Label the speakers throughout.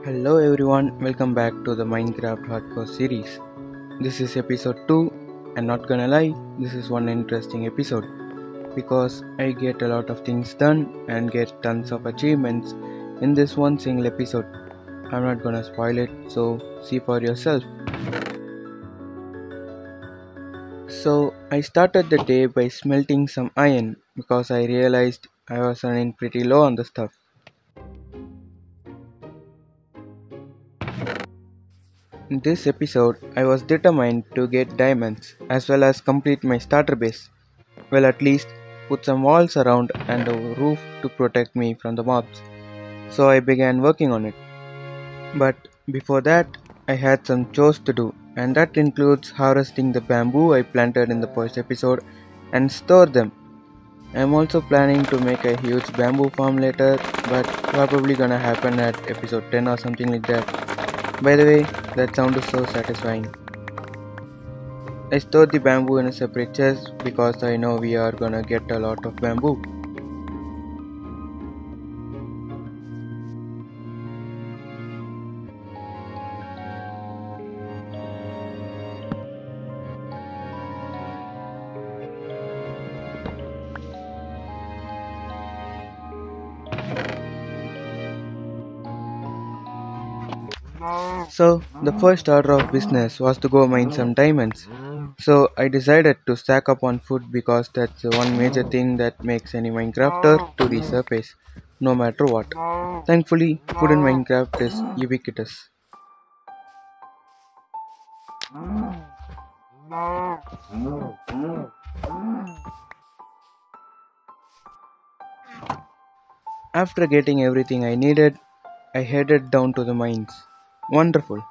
Speaker 1: Hello everyone, welcome back to the Minecraft Hardcore series. This is episode 2 and not gonna lie, this is one interesting episode because I get a lot of things done and get tons of achievements in this one single episode. I'm not gonna spoil it, so see for yourself. So I started the day by smelting some iron because I realized I was running pretty low on the stuff. In this episode, I was determined to get diamonds as well as complete my starter base. Well, at least put some walls around and a roof to protect me from the mobs. So I began working on it. But before that, I had some chores to do, and that includes harvesting the bamboo I planted in the first episode and store them. I'm also planning to make a huge bamboo farm later, but probably gonna happen at episode 10 or something like that. By the way, that sound is so satisfying. I stored the bamboo in a separate chest because I know we are gonna get a lot of bamboo. So, the first order of business was to go mine some diamonds. So, I decided to stack up on food because that's the one major thing that makes any Minecrafter to resurface, no matter what. Thankfully, food in Minecraft is ubiquitous. After getting everything I needed, I headed down to the mines. Wonderful.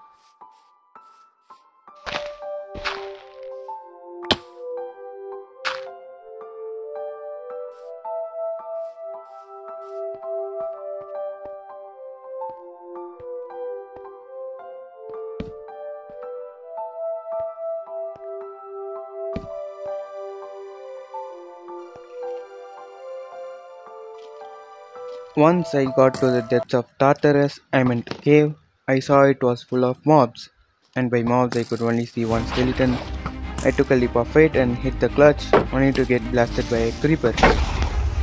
Speaker 1: Once I got to the depths of Tartarus, I meant cave, I saw it was full of mobs, and by mobs I could only see one skeleton. I took a leap of faith and hit the clutch, only to get blasted by a creeper.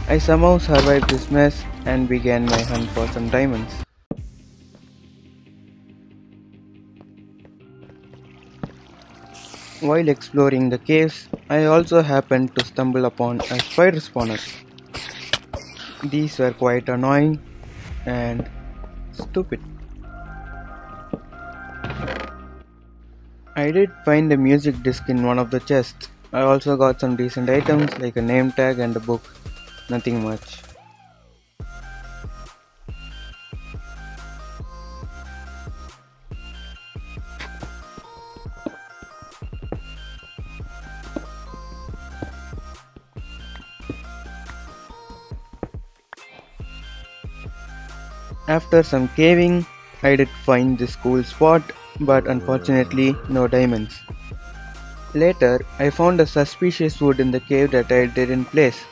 Speaker 1: I somehow survived this mess and began my hunt for some diamonds. While exploring the caves, I also happened to stumble upon a spider spawner. These were quite annoying and stupid. I did find a music disc in one of the chests. I also got some decent items like a name tag and a book. Nothing much. After some caving, I did find this cool spot, but unfortunately no diamonds. Later, I found a suspicious wood in the cave that I didn't place,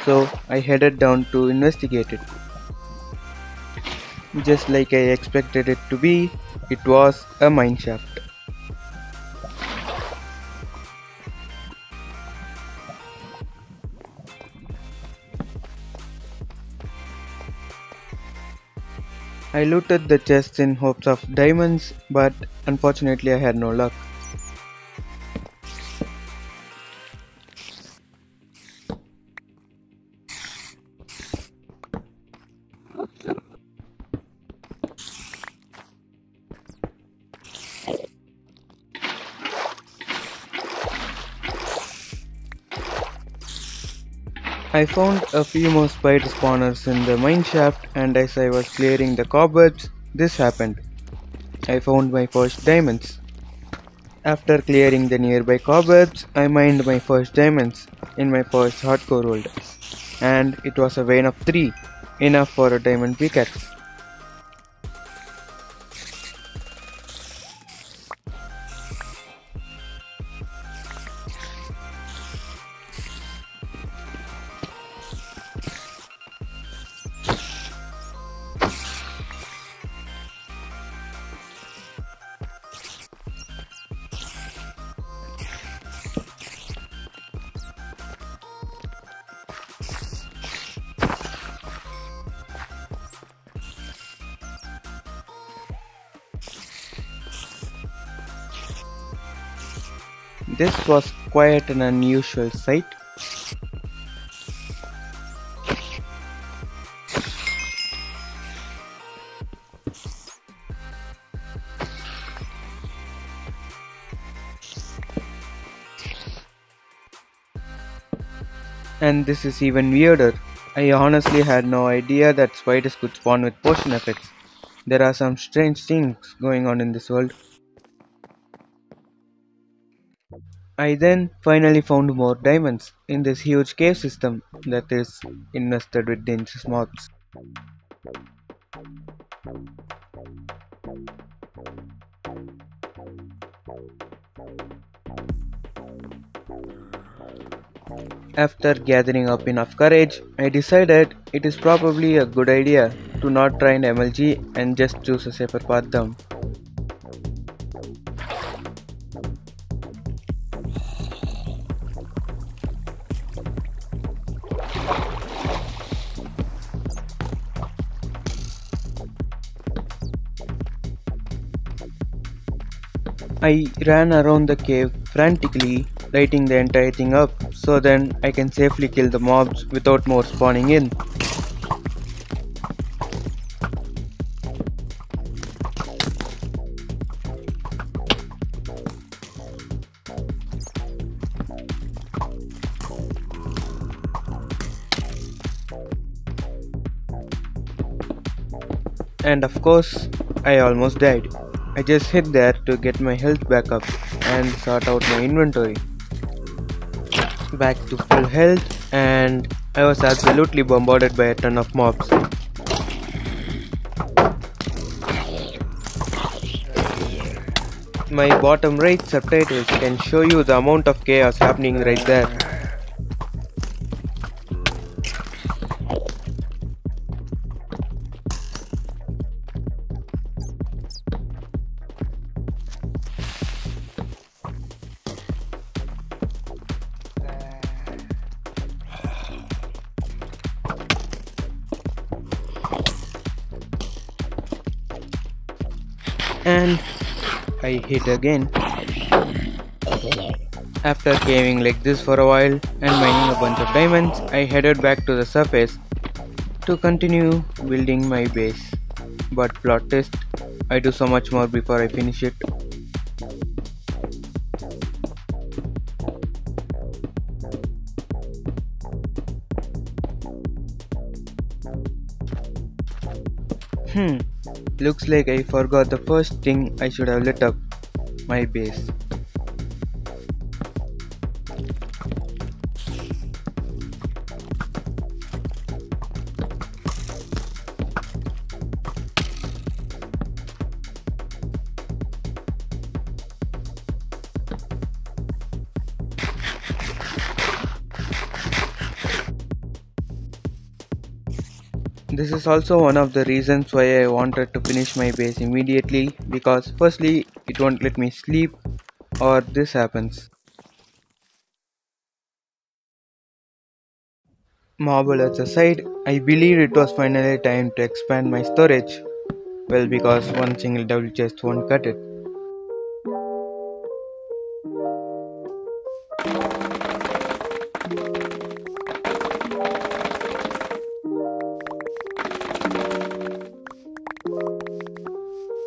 Speaker 1: so I headed down to investigate it. Just like I expected it to be, it was a mineshaft. I looted the chests in hopes of diamonds, but unfortunately I had no luck. I found a few more spider spawners in the mineshaft, and as I was clearing the cobwebs, this happened. I found my first diamonds. After clearing the nearby cobwebs, I mined my first diamonds in my first hardcore world, and it was a vein of 3, enough for a diamond pickaxe. This was quite an unusual sight. And this is even weirder. I honestly had no idea that spiders could spawn with potion effects. There are some strange things going on in this world. I then finally found more diamonds in this huge cave system that is invested with dangerous mobs. After gathering up enough courage, I decided it is probably a good idea to not try an MLG and just choose a safer path down. I ran around the cave frantically, lighting the entire thing up so then I can safely kill the mobs without more spawning in. And of course, I almost died. I just hid there to get my health back up and sort out my inventory. Back to full health, and I was absolutely bombarded by a ton of mobs. My bottom right subtitles can show you the amount of chaos happening right there. And I hit again. After caving like this for a while and mining a bunch of diamonds, I headed back to the surface to continue building my base. But plot twist, I do so much more before I finish it. Looks like I forgot the first thing I should have lit up, my base. This is also one of the reasons why I wanted to finish my base immediately, because firstly, it won't let me sleep or this happens. Mob alerts aside, I believe it was finally time to expand my storage. Well, because one single double chest won't cut it.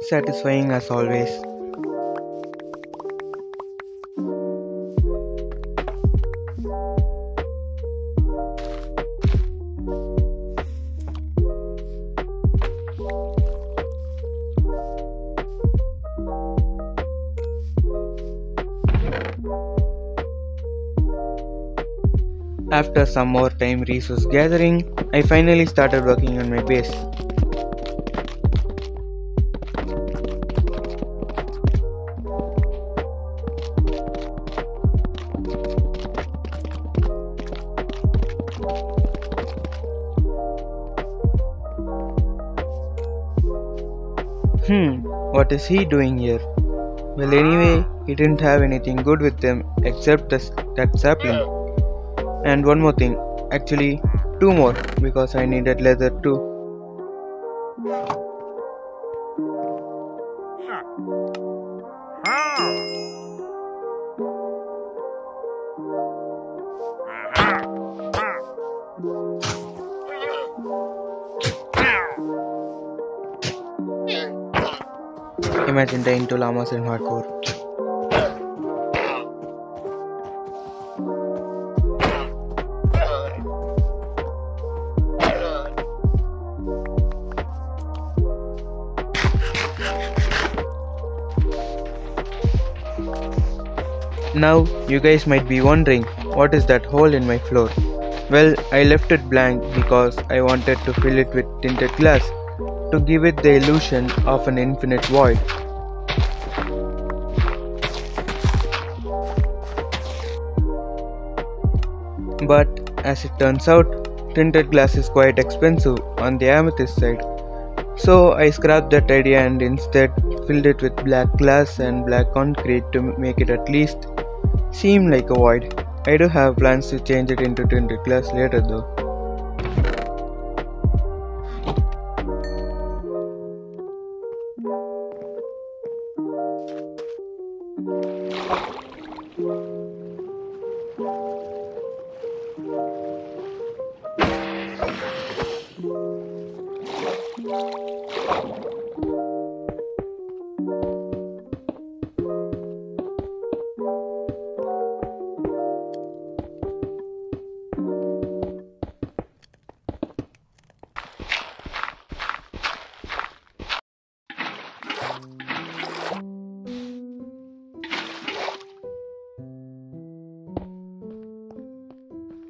Speaker 1: Satisfying as always. After some more time resource gathering, I finally started working on my base. What is he doing here? Well, anyway, he didn't have anything good with them except that sapling. And one more thing, actually two more, because I needed leather too. Imagine dying to llamas in hardcore. Now, you guys might be wondering, what is that hole in my floor? Well, I left it blank because I wanted to fill it with tinted glass to give it the illusion of an infinite void. But as it turns out, tinted glass is quite expensive on the amethyst side. So I scrapped that idea and instead filled it with black glass and black concrete to make it at least seem like a void. I do have plans to change it into tinted glass later though.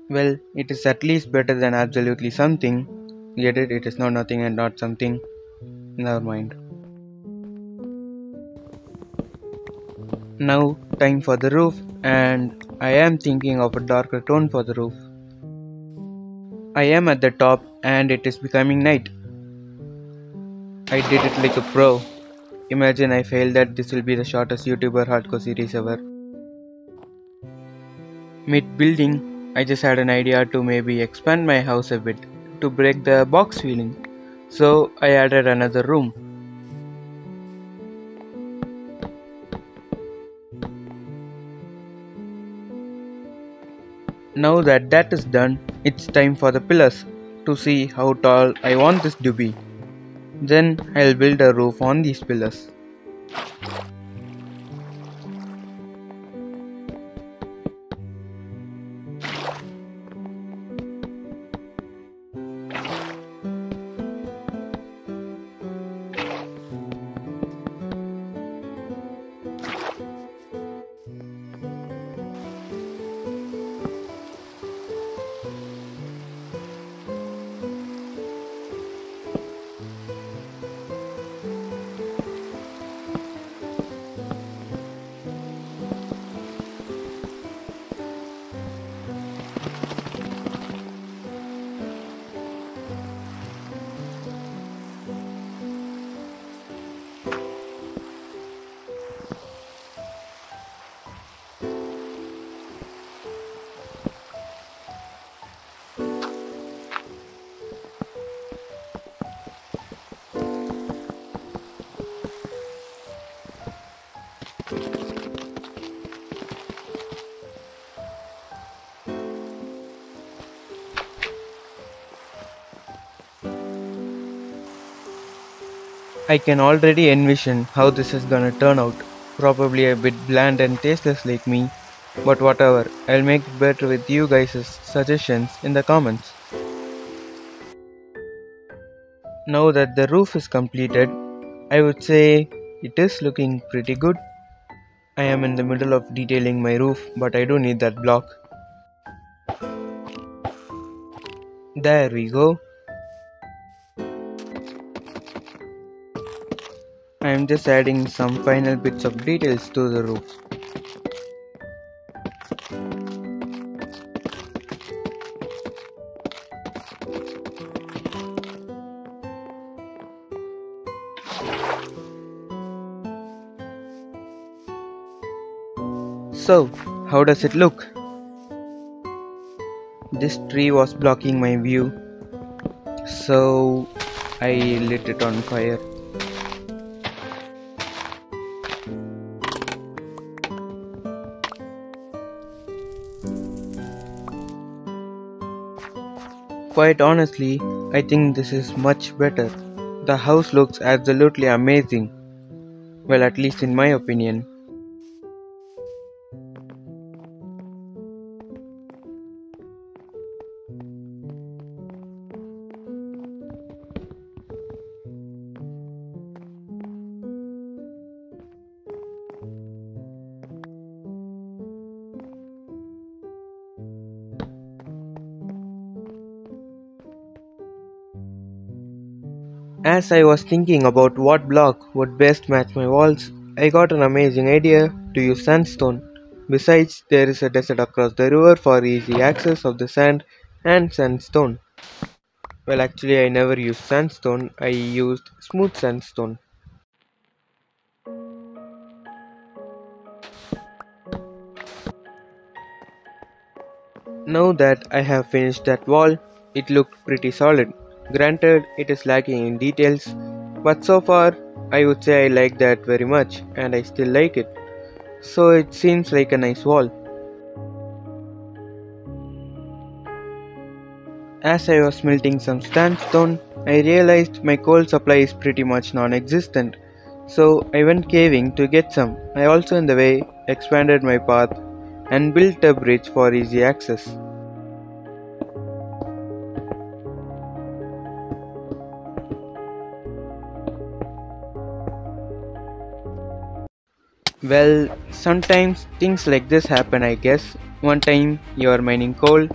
Speaker 1: Well, it is at least better than absolutely something. Get it? It is not nothing and not something. Never mind. Now, time for the roof, and I am thinking of a darker tone for the roof. I am at the top and it is becoming night. I did it like a pro. Imagine I failed that. This will be the shortest YouTuber hardcore series ever. Mid building, I just had an idea to maybe expand my house a bit to break the box feeling. So I added another room. Now that is done, it's time for the pillars to see how tall I want this to be. Then I'll build a roof on these pillars. I can already envision how this is gonna turn out. Probably a bit bland and tasteless like me, but whatever, I'll make it better with you guys' suggestions in the comments. Now that the roof is completed, I would say it is looking pretty good. I am in the middle of detailing my roof, but I do need that block. There we go. I am just adding some final bits of details to the roof. So, how does it look? This tree was blocking my view, so I lit it on fire. Quite honestly, I think this is much better. The house looks absolutely amazing. Well, at least in my opinion. As I was thinking about what block would best match my walls, I got an amazing idea to use sandstone. Besides, there is a desert across the river for easy access of the sand and sandstone. Well, actually, I never used sandstone, I used smooth sandstone. Now that I have finished that wall, it looked pretty solid. Granted, it is lacking in details, but so far, I would say I like that very much, and I still like it. So it seems like a nice wall. As I was smelting some sandstone, I realized my coal supply is pretty much non-existent. So I went caving to get some. I also in the way expanded my path and built a bridge for easy access. Well, sometimes things like this happen, I guess. One time you are mining coal,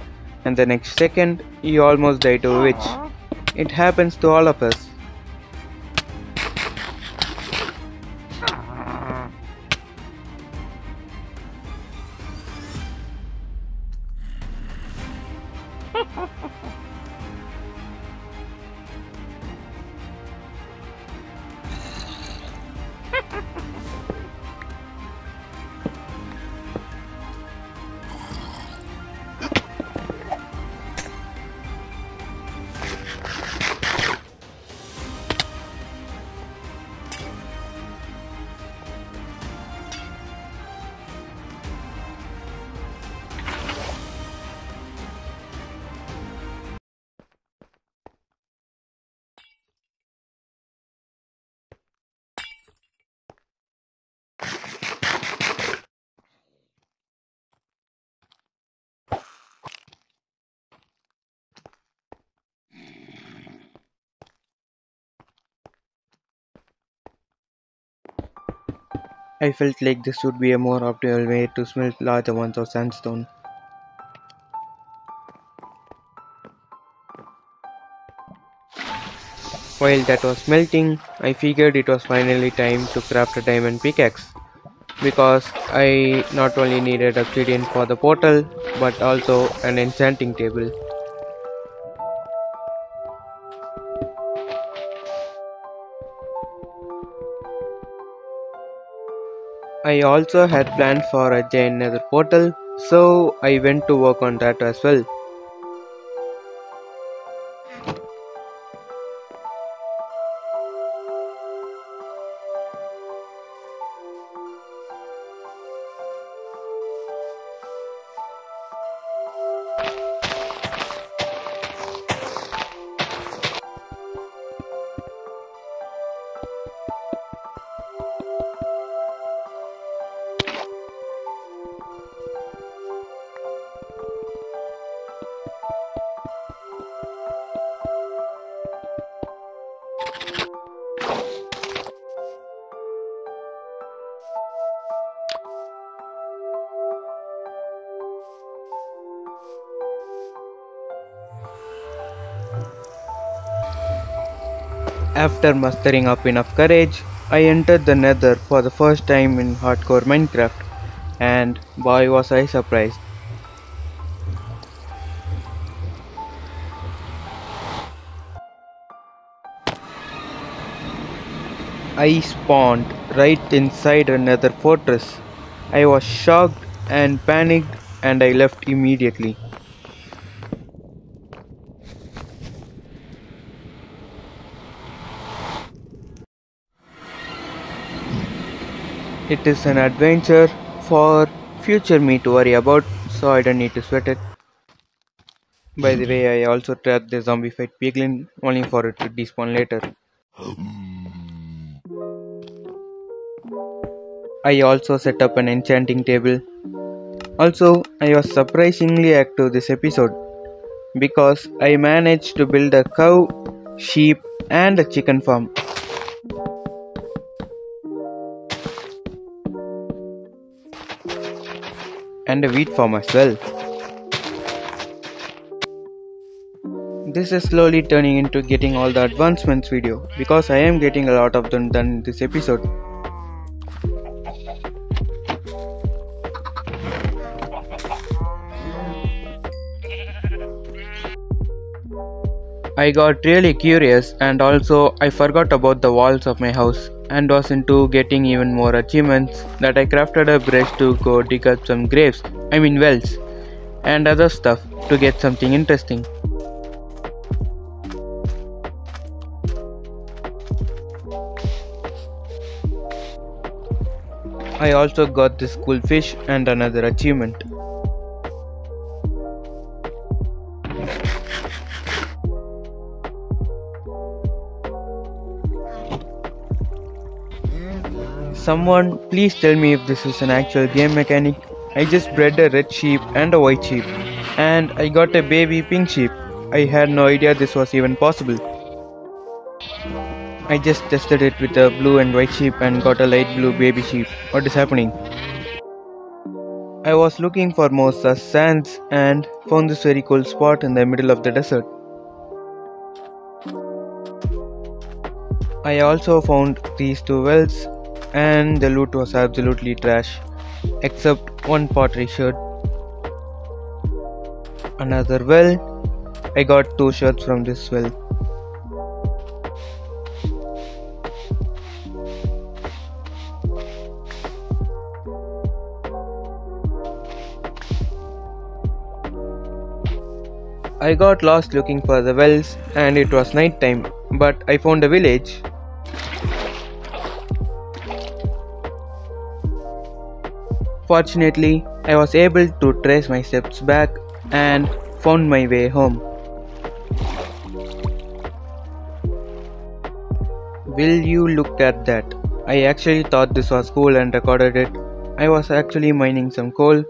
Speaker 1: and the next second you almost die to a witch. It happens to all of us. I felt like this would be a more optimal way to smelt large amounts of sandstone. While that was melting, I figured it was finally time to craft a diamond pickaxe because I not only needed obsidian for the portal but also an enchanting table. I also had planned for a giant nether portal, so I went to work on that as well. After mustering up enough courage, I entered the nether for the first time in hardcore Minecraft, and boy was I surprised. I spawned right inside a nether fortress. I was shocked and panicked and I left immediately. It is an adventure for future me to worry about, so I don't need to sweat it. By the way, I also trapped the zombified piglin only for it to despawn later. I also set up an enchanting table. Also, I was surprisingly active this episode because I managed to build a cow, sheep, and a chicken farm, and a wheat farm as well. This is slowly turning into getting all the advancements video because I am getting a lot of them done in this episode. I got really curious and also I forgot about the walls of my house and was into getting even more achievements that I crafted a brush to go dig up some wells, and other stuff to get something interesting. I also got this cool fish and another achievement. Someone please tell me if this is an actual game mechanic. I just bred a red sheep and a white sheep, and I got a baby pink sheep. I had no idea this was even possible. I just tested it with a blue and white sheep and got a light blue baby sheep. What is happening? I was looking for more such sands and found this very cool spot in the middle of the desert. I also found these two wells and the loot was absolutely trash except one pottery shirt. Another well. I got 2 shirts from this well. I got lost looking for the wells and it was night time, but I found a village. Fortunately, I was able to trace my steps back and found my way home. Will you look at that? I actually thought this was cool and recorded it. I was actually mining some coal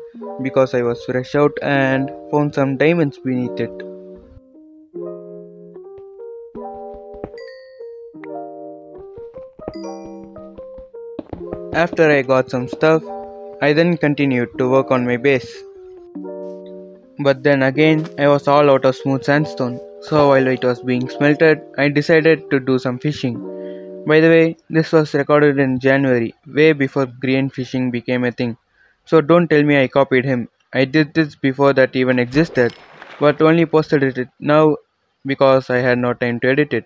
Speaker 1: because I was fresh out and found some diamonds beneath it. After I got some stuff, I then continued to work on my base. But then again, I was all out of smooth sandstone, so while it was being smelted, I decided to do some fishing. By the way, this was recorded in January, way before green fishing became a thing. So don't tell me I copied him. I did this before that even existed, but only posted it now because I had no time to edit it.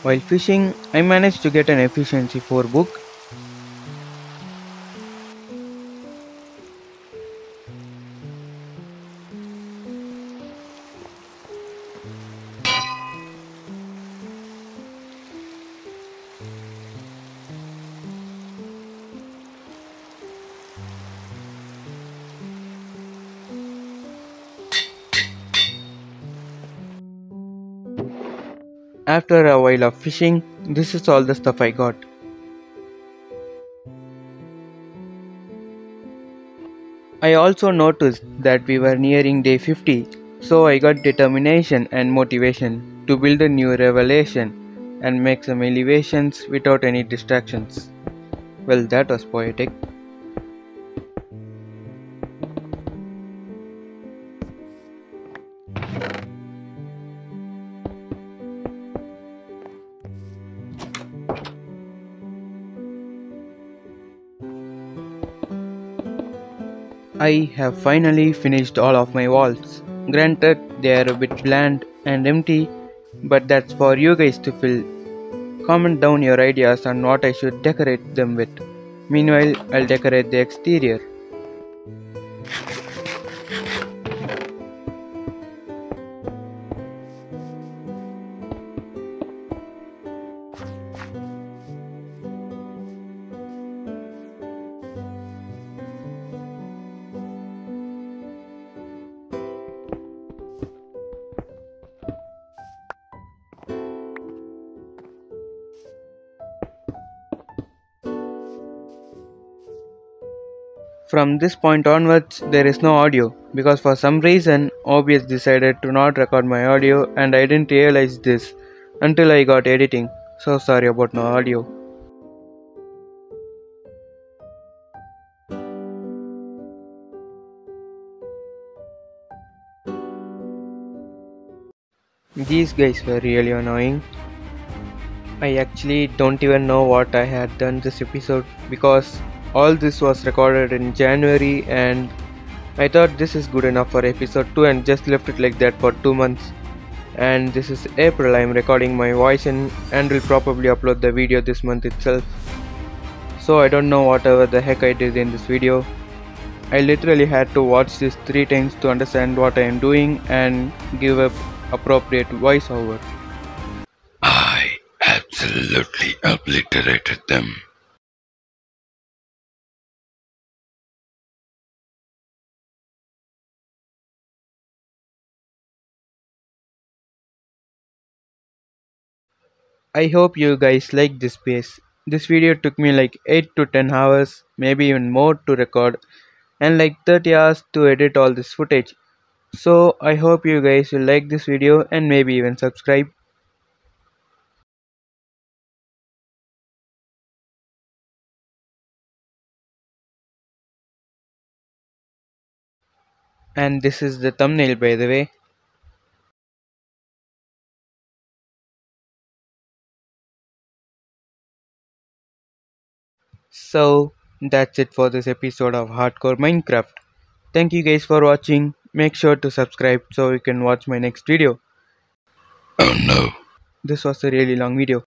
Speaker 1: While fishing, I managed to get an efficiency 4 book. After a while of fishing, this is all the stuff I got. I also noticed that we were nearing day 50, so I got determination and motivation to build a new revelation and make some elevations without any distractions. Well, that was poetic. I have finally finished all of my walls. Granted, they are a bit bland and empty, but that's for you guys to fill. Comment down your ideas on what I should decorate them with. Meanwhile, I'll decorate the exterior. From this point onwards, there is no audio because for some reason OBS decided to not record my audio and I didn't realize this until I got editing. So sorry about no audio. These guys were really annoying. I actually don't even know what I had done this episode because all this was recorded in January and I thought this is good enough for episode 2 and just left it like that for 2 months. And this is April. I'm recording my voice in and will probably upload the video this month itself. So I don't know whatever the heck I did in this video. I literally had to watch this 3 times to understand what I am doing and give up appropriate voiceover.
Speaker 2: I absolutely obliterated them.
Speaker 1: I hope you guys like this space. This video took me like 8 to 10 hours, maybe even more to record, and like 30 hours to edit all this footage. So I hope you guys will like this video and maybe even subscribe. And this is the thumbnail, by the way. So that's it for this episode of Hardcore Minecraft. Thank you guys for watching. Make sure to subscribe so you can watch my next video.
Speaker 2: Oh no.
Speaker 1: This was a really long video.